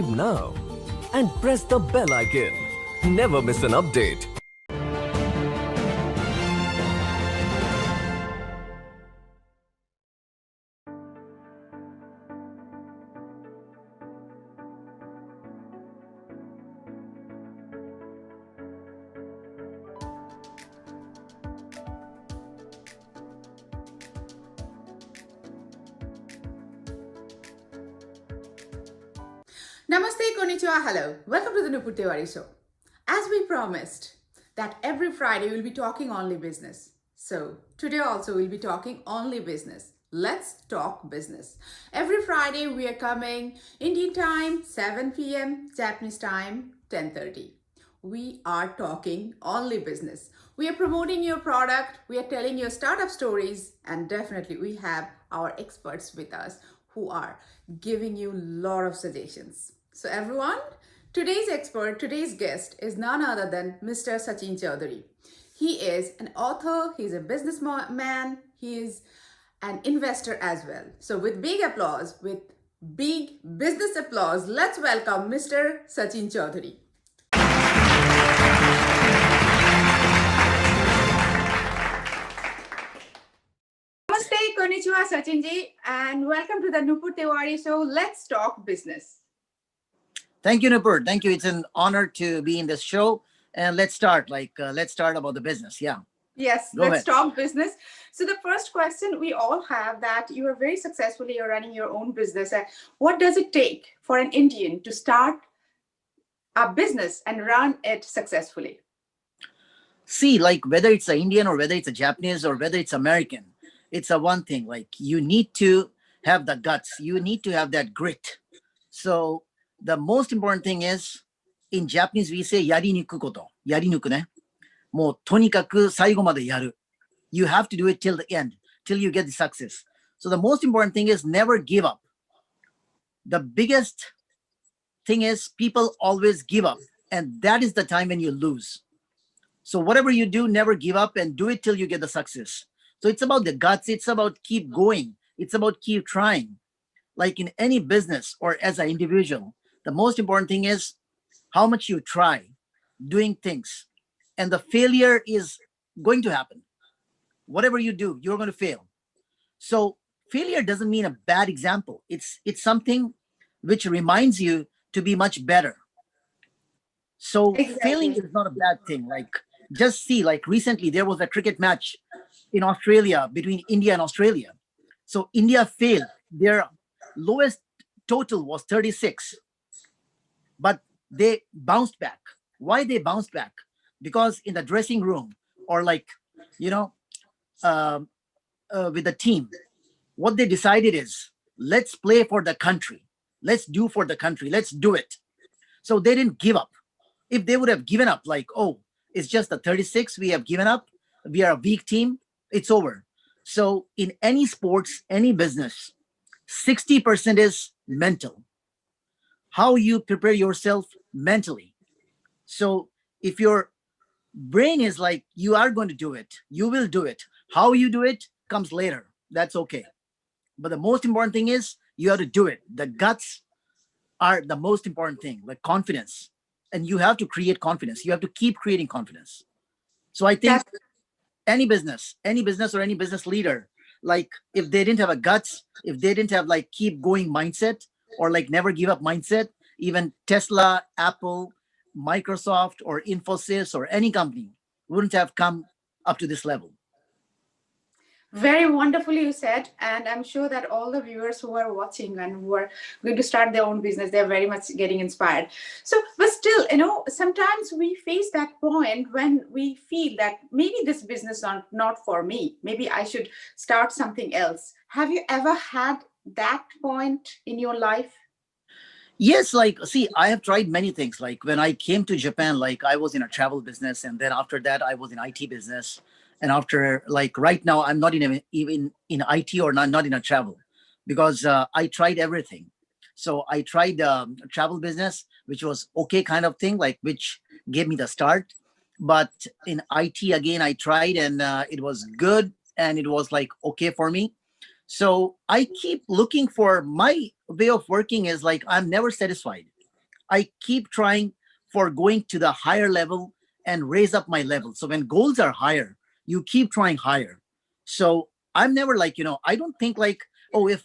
subscribe now and press the bell icon. Never miss an update. Namaste, konnichiwa, hello. Welcome to the Nupur Tewari show. As we promised that every Friday we'll be talking only business. So today also we'll be talking only business. Let's talk business. Every Friday we are coming Indian time 7 p.m. Japanese time 10:30. We are talking only business. We are promoting your product. We are telling your startup stories, and definitely we have our experts with us who are giving you a lot of suggestions. So everyone, today's expert, today's guest is none other than Mr. Sachin Chowdhery. He is an author, he's a businessman, he is an investor as well. So with big applause, with big business applause, let's welcome Mr. Sachin Chowdhery. Namaste, konnichiwa, Sachin ji, and welcome to the Nupur Tewari show. Let's talk business. Thank you, Nupur. Thank you. It's an honor to be in this show. And let's start. Let's start about the business. Yeah. Yes, let's talk business. So the first question we all have that you are very successfully, you're running your own business. What does it take for an Indian to start a business and run it successfully? See, like whether it's an Indian or whether it's a Japanese or whether it's American, it's a one thing. Like you need to have the guts. You need to have that grit. So the most important thing is, in Japanese we say yariniku koto. Yariniku ne. もうとにかく最後までやる. You have to do it till the end, till you get the success. So the most important thing is never give up. The biggest thing is people always give up, and that is the time when you lose. So whatever you do, never give up and do it till you get the success. So it's about the guts. It's about keep going. It's about keep trying. Like in any business or as an individual, the most important thing is how much you try doing things. And the failure is going to happen. Whatever you do, you're going to fail. So failure doesn't mean a bad example. It's something which reminds you to be much better. So failing is not a bad thing. Like just see, like recently there was a cricket match in Australia between India and Australia. So India failed. Their lowest total was 36. But they bounced back. Why they bounced back? Because in the dressing room or with the team, what they decided is, let's play for the country. Let's do for the country. Let's do it. So they didn't give up. If they would have given up, like, oh, it's just the 36, we have given up. We are a weak team. It's over. So in any sports, any business, 60% is mental. How you prepare yourself mentally. So if your brain is like, you are going to do it, you will do it. How you do it comes later. That's okay. But the most important thing is you have to do it. The guts are the most important thing, like confidence. And you have to create confidence. You have to keep creating confidence. So I think any business or any business leader, like if they didn't have a guts, if they didn't have like keep going mindset or like never give up mindset, even Tesla, Apple, Microsoft or Infosys or any company wouldn't have come up to this level. Very wonderfully you said, and I'm sure that all the viewers who are watching and who are going to start their own business, they're very much getting inspired. So, but still, sometimes we face that point when we feel that maybe this business is not for me. Maybe I should start something else. Have you ever had that point in your life? Yes, see, I have tried many things. Like when I came to Japan, like I was in a travel business, and then after that, I was in IT business. And after, like right now, I'm not even in IT or not in a travel, because I tried everything. So I tried travel business, which was okay kind of thing, like which gave me the start. But in IT again, I tried and it was good and it was like okay for me. So I keep looking for my way of working is like I'm never satisfied. I keep trying for going to the higher level and raise up my level. So when goals are higher, you keep trying higher. So I'm never like, I don't think like, oh, if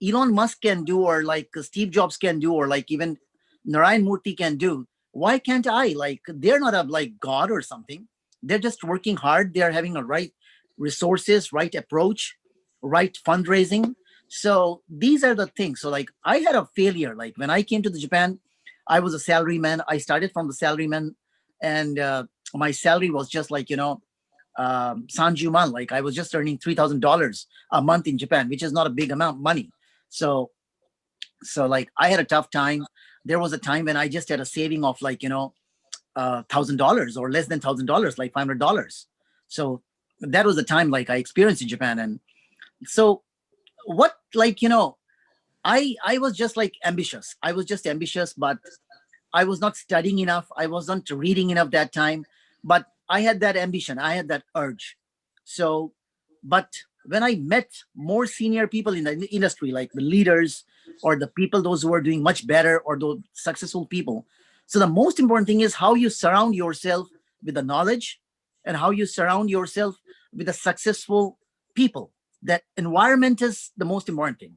Elon Musk can do, or like Steve Jobs can do, or like even Narayan Murthy can do, why can't I? Like, they're not a like God or something. They're just working hard. They're having a right resources, right approach, right fundraising. So these are the things. So like I had a failure. Like when I came to the Japan, I was a salaryman. I started from the salaryman, and my salary was just like sanjuman. Like I was just earning $3,000 a month in Japan, which is not a big amount of money. So like I had a tough time. There was a time when I just had a saving of like $1,000 or less than $1,000, like $500. So that was the time like I experienced in Japan. And so what, like I was just like ambitious. I was just ambitious, but I was not studying enough. I wasn't reading enough that time, but I had that ambition. I had that urge. So, but when I met more senior people in the industry, like the leaders or the people, those who are doing much better or those successful people. So the most important thing is how you surround yourself with the knowledge and how you surround yourself with the successful people. That environment is the most important thing.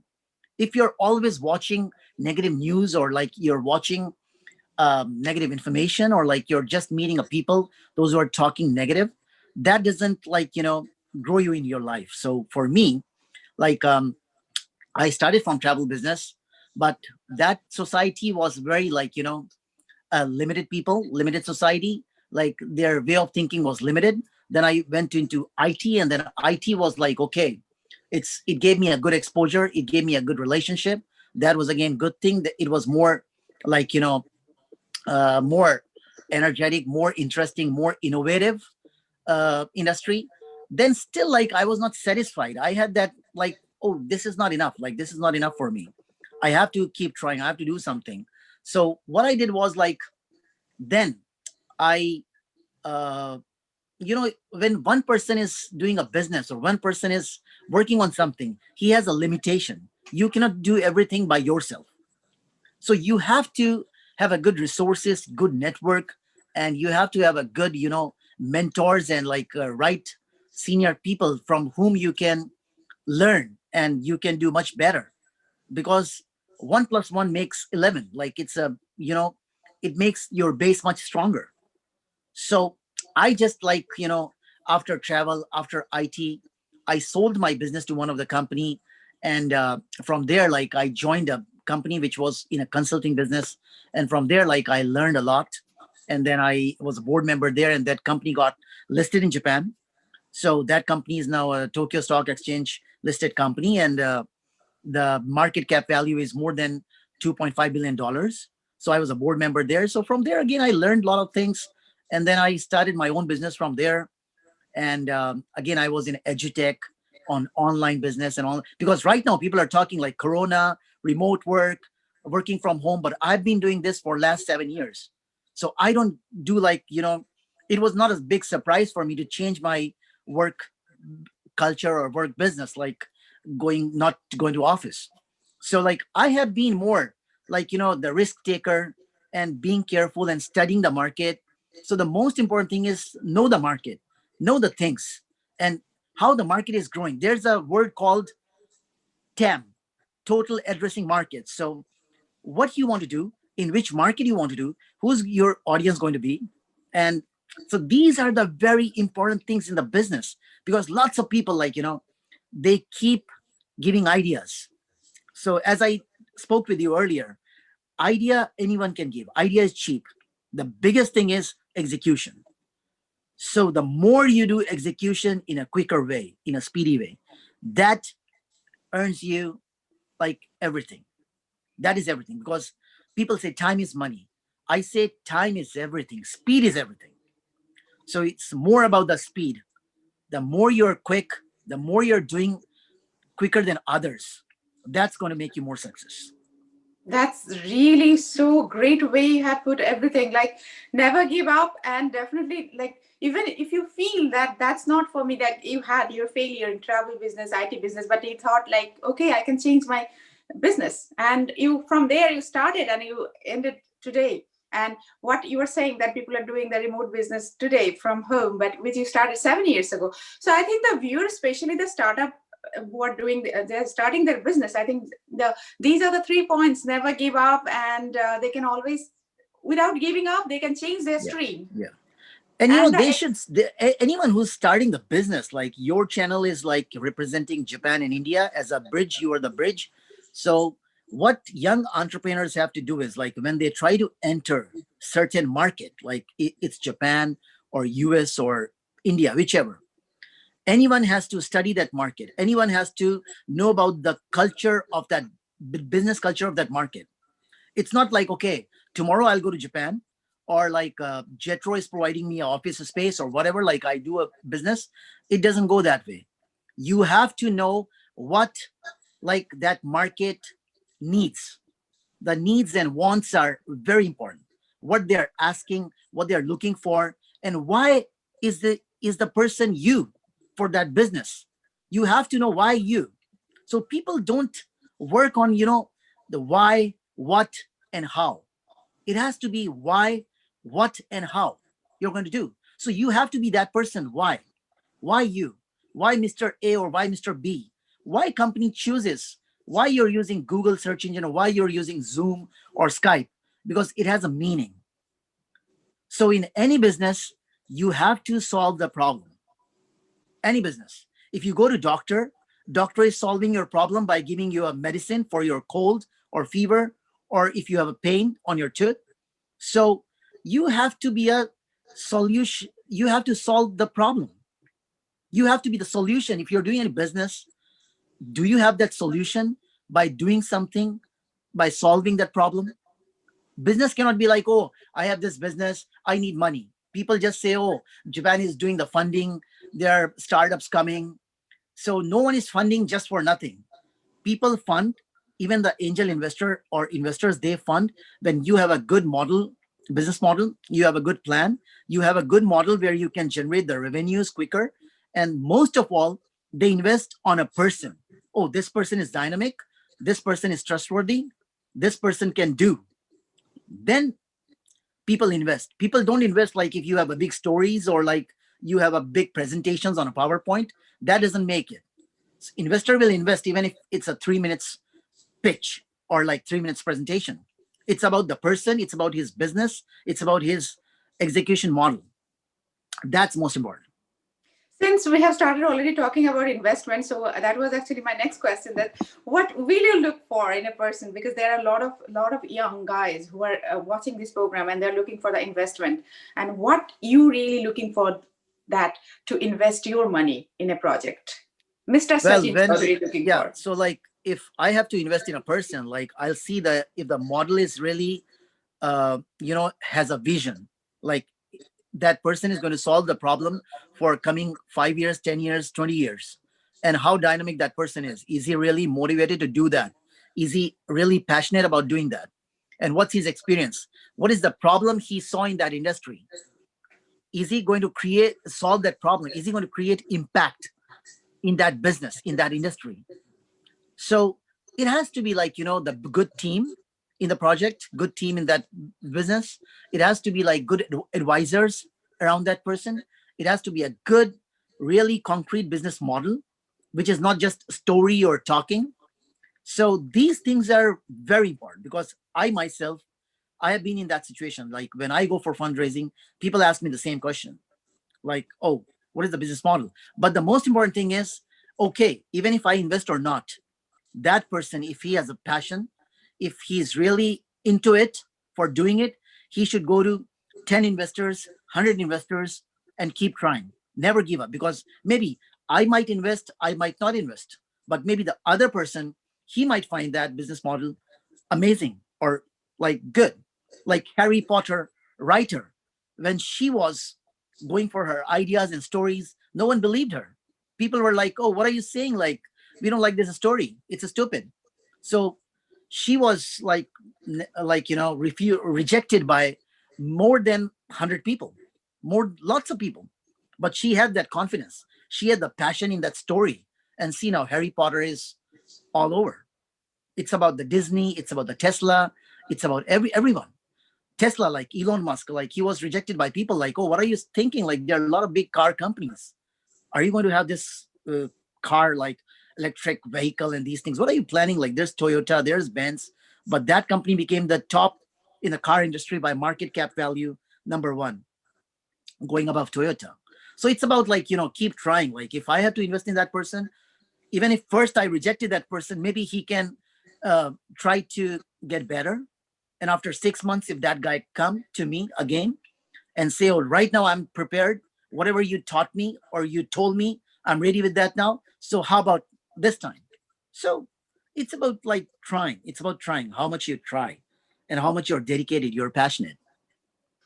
If you're always watching negative news, or like you're watching negative information, or like you're just meeting a people those who are talking negative, that doesn't like grow you in your life. So for me, like I started from travel business, but that society was very like limited people, limited society, like their way of thinking was limited. Then I went into IT, and then IT was like, okay, it gave me a good exposure, it gave me a good relationship. That was again good thing, that it was more like more energetic, more interesting, more innovative industry. Then still like I was not satisfied. I had that like, oh, this is not enough. Like this is not enough for me. I have to keep trying. I have to do something. So what I did was like, then I uh, when one person is doing a business or one person is working on something, he has a limitation. You cannot do everything by yourself. So you have to have a good resources, good network, and you have to have a good mentors and like right senior people from whom you can learn and you can do much better. Because 1 plus 1 makes 11. Like it's a it makes your base much stronger. So I just like after travel, after IT, I sold my business to one of the company, and from there like I joined a company which was in a consulting business, and from there like I learned a lot, and then I was a board member there, and that company got listed in Japan. So that company is now a Tokyo Stock Exchange listed company, and the market cap value is more than $2.5 billion. So I was a board member there. So from there again I learned a lot of things, and then I started my own business from there. And again I was in edutech, on online business and all, because right now people are talking like corona, remote work, working from home, but I've been doing this for last 7 years. So I don't do like it was not a big surprise for me to change my work culture or work business, like not going to office. So like I have been more like the risk taker, and being careful and studying the market. So the most important thing is know the market, know the things, and how the market is growing. There's a word called TAM, total addressing market. So what you want to do, in which market you want to do, who's your audience going to be. And so these are the very important things in the business, because lots of people like they keep giving ideas. So as I spoke with you earlier, idea anyone can give, idea is cheap. The biggest thing is execution. So the more you do execution in a quicker way, in a speedy way, that earns you like everything. That is everything, because people say time is money. I say time is everything, speed is everything. So it's more about the speed. The more you're quick, the more you're doing quicker than others, that's going to make you more success. That's really so great way you have put everything. Like never give up, and definitely like even if you feel that that's not for me, that you had your failure in travel business, IT business, but you thought like, okay, I can change my business, and you from there you started and you ended today. And what you were saying, that people are doing the remote business today from home, but which you started 7 years ago. So I think the viewers, especially the startup who are doing they're starting their business, I think these are the 3 points: never give up, and they can always, without giving up, they can change their Yeah, stream. yeah. And And they should, anyone who's starting the business, like your channel is like representing Japan and India as a bridge. You are the bridge. So what young entrepreneurs have to do is, like, when they try to enter certain market, like it's Japan or US or India, whichever, anyone has to study that market. Anyone has to know about the culture of that business culture of that market. It's not like, okay, tomorrow I'll go to Japan, or like Jetro is providing me an office space or whatever, like I do a business. It doesn't go that way. You have to know what, like, that market needs. The needs and wants are very important. What they're asking, what they're looking for, and why is the person you for that business. You have to know why you. So people don't work on, the why, what, and how. It has to be why, what, and how you're going to do. So you have to be that person. Why you? Why Mr. A or why Mr. B? Why company chooses? Why you're using Google search engine, or why you're using Zoom or Skype? Because it has a meaning. So in any business, you have to solve the problem. Any business. If you go to doctor is solving your problem by giving you a medicine for your cold or fever, or if you have a pain on your tooth. So you have to be a solution. You have to solve the problem. You have to be the solution. If you're doing any business, do you have that solution by doing something, by solving that problem? Business cannot be like, oh, I have this business, I need money. People just say, oh, Japan is doing the funding, there are startups coming. So no one is funding just for nothing. People fund, even the angel investor or investors, they fund when you have a good model, business model, you have a good plan, you have a good model where you can generate the revenues quicker. And most of all, they invest on a person. Oh, this person is dynamic, this person is trustworthy, this person can do. Then people invest. People don't invest like if you have a big stories, or like you have a big presentations on a PowerPoint. That doesn't make it. Investor will invest even if it's a 3 minutes pitch or like 3 minutes presentation. It's about the person, it's about his business, it's about his execution model. That's most important. since we have started already talking about investment, so that was actually my next question, that what will you look for in a person, because there are a lot of young guys who are watching this program and they're looking for the investment, and what you really looking for that to invest your money in a project, Mr. Well, Sachin when Chowdhery looking yeah, for. so like if I have to invest in a person, like I'll see that if the model is really has a vision, like that person is going to solve the problem for coming 5 years, 10 years, 20 years. And how dynamic that person is he really motivated to do that? Is he really passionate about doing that? And what's his experience? What is the problem he saw in that industry? Is he going to solve that problem? Is he going to create impact in that business, in that industry? So it has to be like, the good team in the project, good team in that business. It has to be like good advisors around that person. It has to be a good, really concrete business model, which is not just story or talking. So these things are very important, because I myself, I have been in that situation. Like when I go for fundraising, people ask me the same question, like, oh, what is the business model? But the most important thing is, okay, even if I invest or not, that person, if he has a passion, if he's really into it for doing it, he should go to 10 investors, 100 investors, and keep trying. Never give up, because maybe I might invest, I might not invest, but maybe the other person, he might find that business model amazing or like good. Like Harry Potter writer, when she was going for her ideas and stories, no one believed her. People were like, oh, what are you saying? Like, we don't like this story, it's a stupid. So she was like rejected by more than 100 people, lots of people. But she had that confidence, she had the passion in that story. And see, now Harry Potter is all over. It's about the Disney, it's about the Tesla, it's about everyone. Tesla, like Elon Musk, like he was rejected by people like, oh, what are you thinking? Like there are a lot of big car companies. Are you going to have this car like electric vehicle and these things? What are you planning? Like there's Toyota, there's Benz, but that company became the top in the car industry by market cap value, number one, going above Toyota. So it's about like, keep trying. Like if I have to invest in that person, even if first I rejected that person, maybe he can try to get better. And after 6 months, if that guy come to me again and say, oh, right now I'm prepared, whatever you taught me or you told me, I'm ready with that now. So how about this time? So it's about like trying. It's about trying how much you try and how much you're dedicated, you're passionate.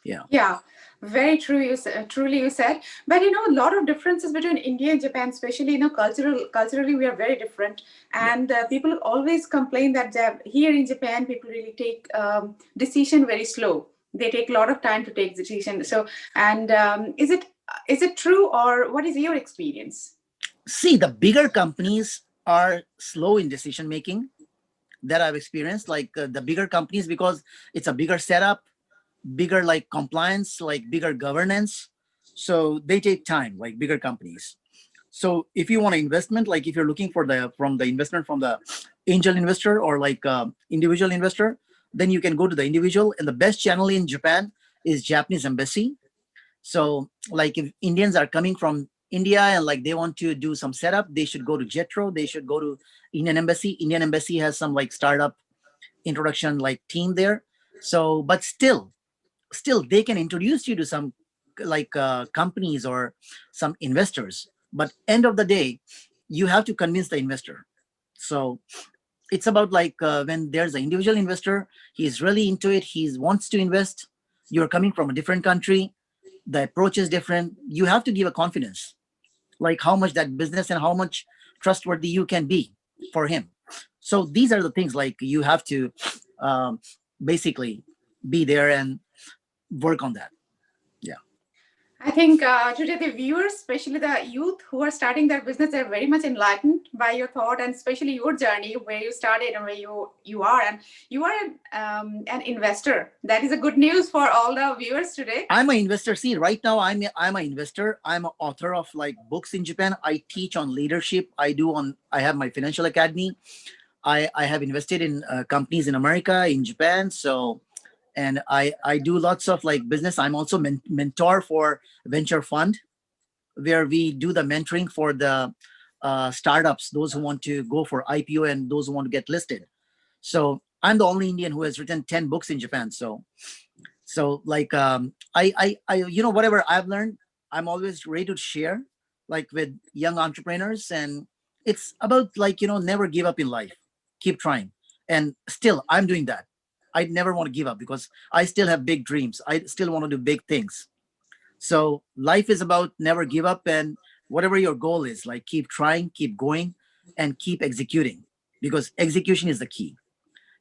Yeah. Yeah, very true. Truly you said. But a lot of differences between India and Japan, especially culturally, we are very different. Yeah. And people always complain that here in Japan, people really take decision very slow. They take a lot of time to take decision. So, and is it true, or what is your experience? See, the bigger companies are slow in decision making that I've experienced, like the bigger companies, because it's a bigger setup, bigger like compliance, like bigger governance. So they take time, like bigger companies. So if you want an investment, like if you're looking for the investment from the angel investor or like individual investor, then you can go to the individual. And the best channel in Japan is Japanese embassy. So like if Indians are coming from India and like they want to do some setup, they should go to Jetro. They should go to Indian embassy. Indian embassy has some like startup introduction like team there. So, but still they can introduce you to some like companies or some investors, but end of the day you have to convince the investor. So it's about like when there's an individual investor, he's really into it, he wants to invest, you're coming from a different country, the approach is different, you have to give a confidence, like how much that business and how much trustworthy you can be for him. So these are the things like you have to um, basically be there and work on that. Yeah. I think today the viewers, especially the youth who are starting their business, are very much enlightened by your thought, and especially your journey, where you started and where you are, and you are an investor. That is a good news for all the viewers today. I'm an investor. See, right now I'm an investor. I'm an author of like books in Japan. I teach on leadership. I have my financial academy. I have invested in companies in America, in Japan. So, and I do lots of like business. I'm also mentor for venture fund, where we do the mentoring for the startups, those who want to go for IPO and those who want to get listed. So I'm the only Indian who has written 10 books in Japan. So like whatever I've learned, I'm always ready to share like with young entrepreneurs. And it's about like never give up in life, keep trying. And still I'm doing that. I never want to give up because I still have big dreams, I still want to do big things. So life is about never give up, and whatever your goal is, like keep trying, keep going, and keep executing, because execution is the key.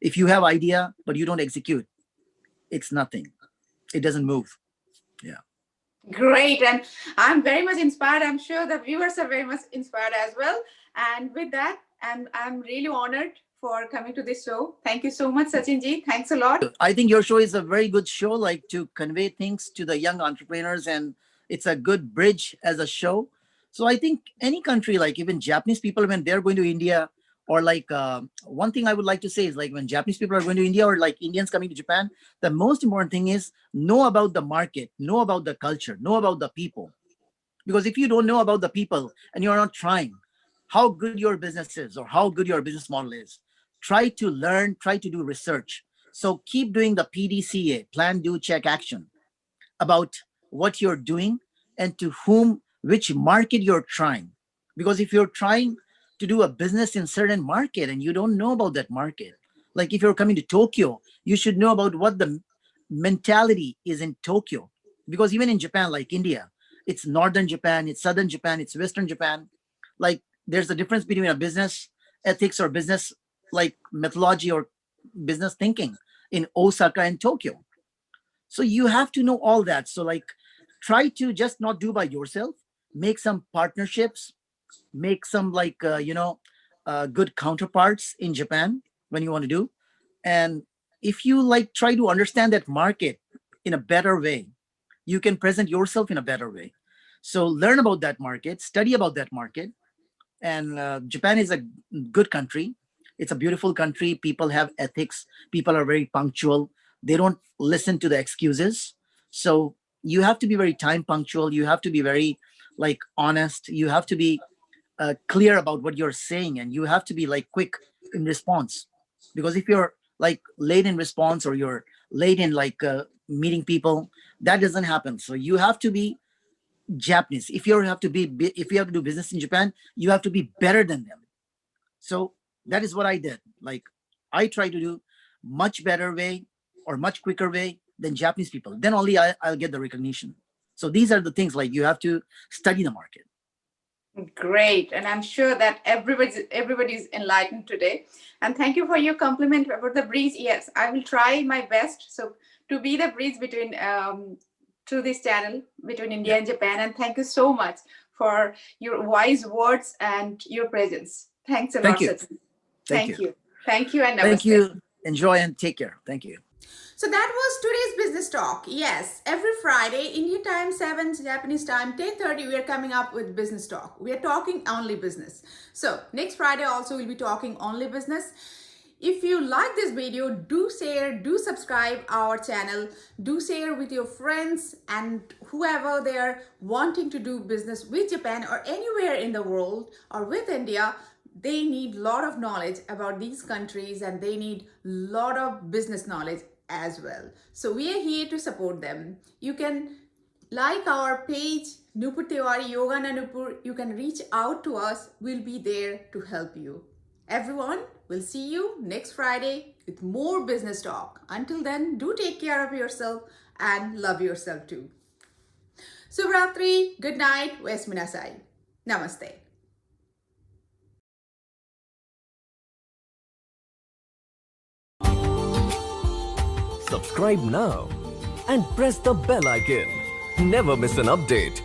If you have idea but you don't execute, it's nothing, it doesn't move. Yeah. Great. And I'm very much inspired. I'm sure the viewers are very much inspired as well. And with that, I'm really honored for coming to this show. Thank you so much, Sachin ji. Thanks a lot. I think your show is a very good show, like to convey things to the young entrepreneurs, and it's a good bridge as a show. So I think any country, like even Japanese people, when they're going to India, or like one thing I would like to say is like when Japanese people are going to India or like Indians coming to Japan, the most important thing is know about the market, know about the culture, know about the people. Because if you don't know about the people and you're not trying, how good your business is or how good your business model is, try to learn, try to do research. So keep doing the PDCA, plan, do, check, action, about what you're doing and to whom, which market you're trying. Because if you're trying to do a business in certain market and you don't know about that market, like if you're coming to Tokyo, you should know about what the mentality is in Tokyo. Because even in Japan, like India, it's northern Japan, it's southern Japan, it's western Japan. Like there's a difference between a business ethics or business like methodology or business thinking in Osaka and Tokyo. So you have to know all that. So like try to just not do by yourself, make some partnerships, make some like good counterparts in Japan when you want to do. And if you like try to understand that market, in a better way. You can present yourself in a better way. So learn about that market, study about that market. And Japan is a good country. It's a beautiful country. People have ethics. People are very punctual. They don't listen to the excuses. So you have to be very time punctual. You have to be very like honest. You have to be clear about what you're saying, and you have to be like quick in response. Because if you're like late in response, or you're late in like meeting people, that doesn't happen. So you have to be Japanese. If you have to do business in Japan, you have to be better than them. So that is what I did. Like I try to do much better way or much quicker way than Japanese people. Then only I'll get the recognition. So these are the things, like you have to study the market. Great, and I'm sure that everybody's enlightened today. And thank you for your compliment about the bridge. Yes, I will try my best so to be the bridge between through this channel between India and Japan. And thank you so much for your wise words and your presence. Thanks a lot, Thank you. Sachin. Thank you. And namaste. Thank you. Enjoy and take care. Thank you. So that was today's business talk. Yes, every Friday, Indian time 7, Japanese time 10:30, we are coming up with business talk. We are talking only business. So next Friday also we'll be talking only business. If you like this video, do share, do subscribe our channel, do share with your friends and whoever they are wanting to do business with Japan or anywhere in the world or with India. They need a lot of knowledge about these countries and they need a lot of business knowledge as well. So we are here to support them. You can like our page, Nupur Tewari Yoga na Nupur. You can reach out to us. We'll be there to help you. Everyone, we'll see you next Friday with more business talk. Until then, do take care of yourself and love yourself too. Subratri, good night, Vesminasai. Namaste. Subscribe now and press the bell icon. Never miss an update.